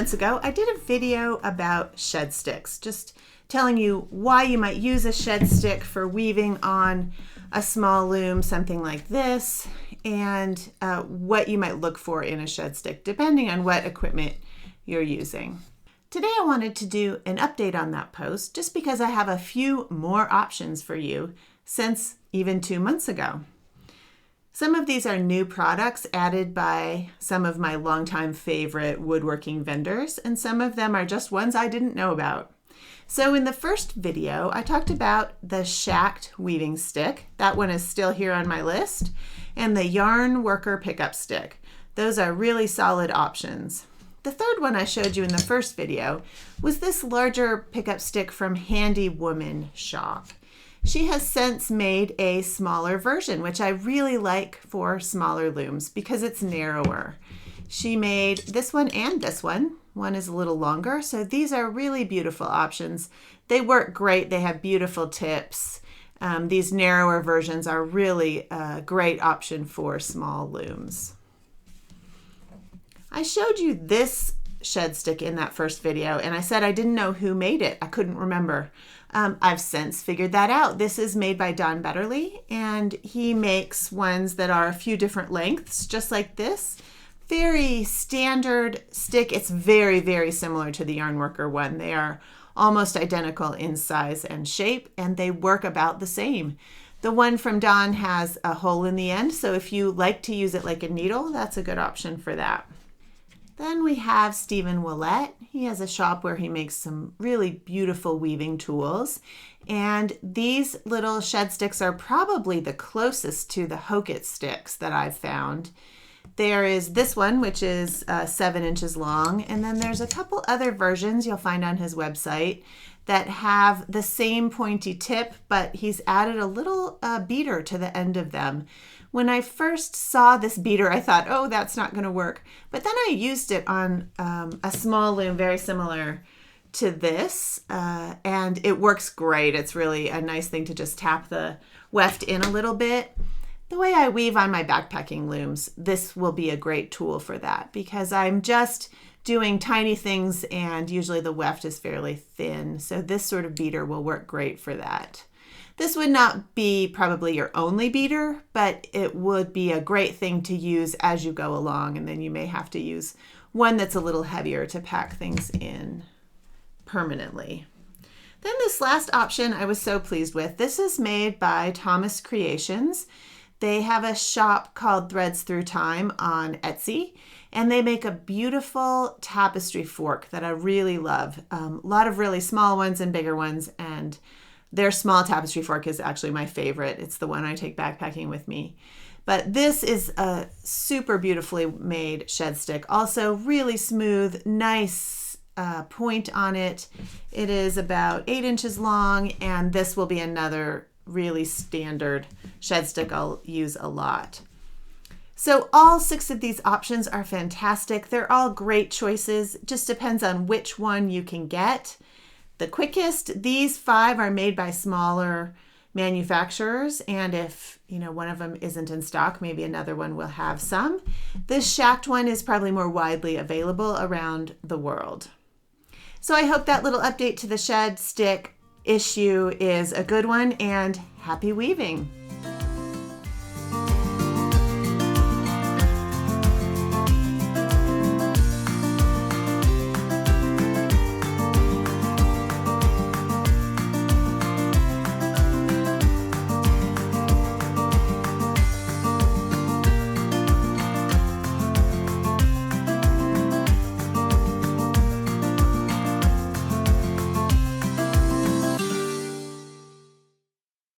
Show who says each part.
Speaker 1: months ago, I did a video about shed sticks, just telling you why you might use a shed stick for weaving on a small loom, something like this, and what you might look for in a shed stick, depending on what equipment you're using. Today I wanted to do an update on that post, just because I have a few more options for you since even 2 months ago. Some of these are new products added by some of my longtime favorite woodworking vendors, and some of them are just ones I didn't know about. So in the first video, I talked about the shacked weaving stick. That one is still here on my list. And the yarn worker pickup stick. Those are really solid options. The third one I showed you in the first video was this larger pickup stick from Handy Woman Shop. She has since made a smaller version, which I really like for smaller looms because it's narrower. She made this one and this one. One is a little longer, so these are really beautiful options. They work great. They have beautiful tips. These narrower versions are really a great option for small looms. I showed you this shed stick in that first video, and I said I didn't know who made it. I couldn't remember. I've since figured that out. This is made by Don Betterly, and he makes ones that are a few different lengths, just like this. Very standard stick. It's very, very similar to the Yarn Worker one. They are almost identical in size and shape, and they work about the same. The one from Don has a hole in the end, so if you like to use it like a needle, that's a good option for that. Then we have Stephen Willett. He has a shop where he makes some really beautiful weaving tools. And these little shed sticks are probably the closest to the Hoket sticks that I've found. There is this one, which is 7 inches long. And then there's a couple other versions you'll find on his website that have the same pointy tip, but he's added a little beater to the end of them. When I first saw this beater, I thought, oh, that's not going to work. But then I used it on a small loom very similar to this, and it works great. It's really a nice thing to just tap the weft in a little bit. The way I weave on my backpacking looms, this will be a great tool for that because I'm just doing tiny things and usually the weft is fairly thin. So this sort of beater will work great for that. This would not be probably your only beater, but it would be a great thing to use as you go along, and then you may have to use one that's a little heavier to pack things in permanently. Then this last option I was so pleased with. This is made by Thomas Creations. They have a shop called Threads Through Time on Etsy, and they make a beautiful tapestry fork that I really love. A lot of really small ones and bigger ones, and their small tapestry fork is actually my favorite. It's the one I take backpacking with me. But this is a super beautifully made shed stick. Also really smooth, nice point on it. It is about 8 inches long, and this will be another really standard shed stick I'll use a lot. So all 6 of these options are fantastic. They're all great choices. Just depends on which one you can get. The quickest, these 5 are made by smaller manufacturers, and if one of them isn't in stock, maybe another one will have some. This shacked one is probably more widely available around the world. So I hope that little update to the shed stick issue is a good one, and happy weaving!